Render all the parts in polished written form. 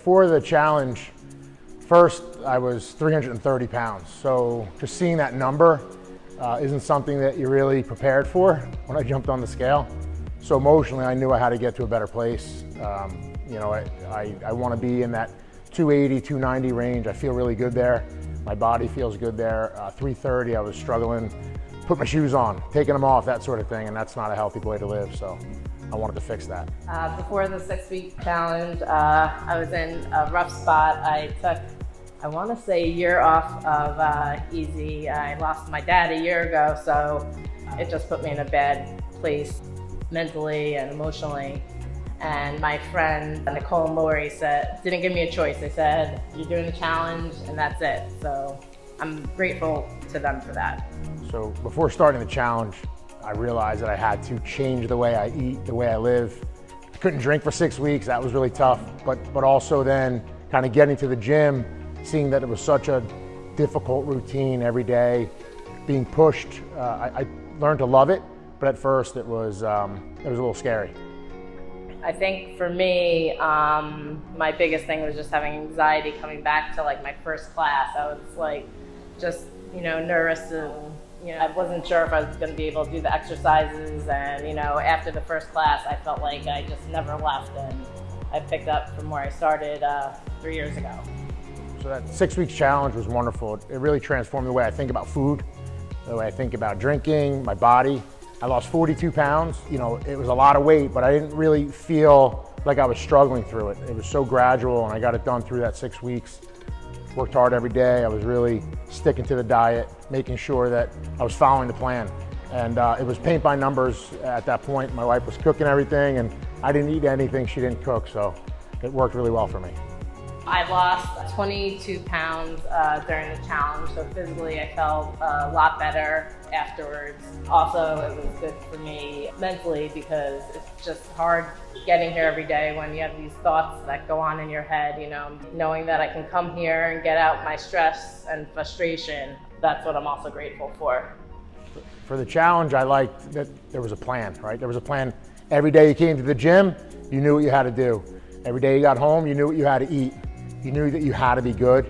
For the challenge, first I was 330 pounds. So just seeing that number isn't something that you're really prepared for when I jumped on the scale. So emotionally, I knew I had to get to a better place. I want to be in that 280, 290 range. I feel really good there. My body feels good there. 330, I was struggling. Put my shoes on, taking them off, that sort of thing, and that's not a healthy way to live. So I wanted to fix that. Before the 6-week challenge, I was in a rough spot. I took, I want to say, a year off of easy. I lost my dad a year ago, so it just put me in a bad place mentally and emotionally. And my friend Nicole and Lori didn't give me a choice. They said, you're doing the challenge and that's it. So I'm grateful to them for that. So before starting the challenge, I realized that I had to change the way I eat, the way I live. I couldn't drink for 6 weeks, that was really tough. But also then kind of getting to the gym, seeing that it was such a difficult routine every day, being pushed. I learned to love it, but at first it was a little scary. I think for me, my biggest thing was just having anxiety coming back to like my first class. I was like, just, nervous and, I wasn't sure if I was going to be able to do the exercises. And, after the first class, I felt like I just never left, and I picked up from where I started 3 years ago. So that 6 weeks challenge was wonderful. It really transformed the way I think about food, the way I think about drinking, my body. I lost 42 pounds. It was a lot of weight, but I didn't really feel like I was struggling through it. It was so gradual, and I got it done through that 6 weeks. Worked hard every day. I was really sticking to the diet, making sure that I was following the plan. And it was paint by numbers at that point. My wife was cooking everything, and I didn't eat anything she didn't cook, so it worked really well for me. I lost 22 pounds during the challenge, so physically I felt a lot better afterwards. Also, it was good for me mentally because it's just hard getting here every day when you have these thoughts that go on in your head, knowing that I can come here and get out my stress and frustration. That's what I'm also grateful for. For the challenge, I liked that there was a plan, right? There was a plan. Every day you came to the gym, you knew what you had to do. Every day you got home, you knew what you had to eat. You knew that you had to be good,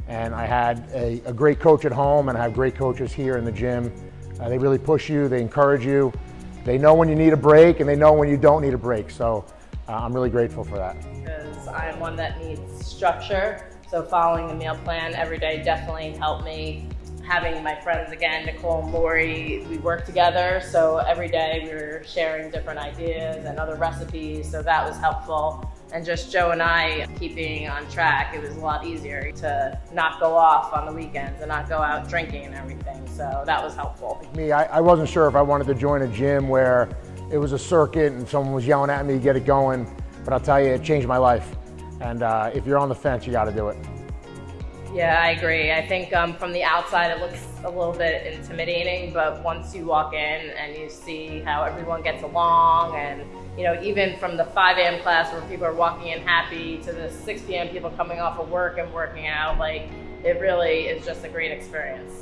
and I had a great coach at home, and I have great coaches here in the gym. They really push you, they encourage you. They know when you need a break, and they know when you don't need a break, so I'm really grateful for that. Because I'm one that needs structure, so following the meal plan every day definitely helped me. Having my friends again, Nicole and Lori, we work together, so every day we were sharing different ideas and other recipes, so that was helpful. And just Joe and I keeping on track, it was a lot easier to not go off on the weekends and not go out drinking and everything, so that was helpful. I wasn't sure if I wanted to join a gym where it was a circuit and someone was yelling at me to get it going, but I'll tell you, it changed my life. And if you're on the fence, you gotta do it. Yeah, I agree. I think from the outside it looks a little bit intimidating, but once you walk in and you see how everyone gets along, and even from the 5 a.m. class where people are walking in happy to the 6 p.m. people coming off of work and working out, like it really is just a great experience.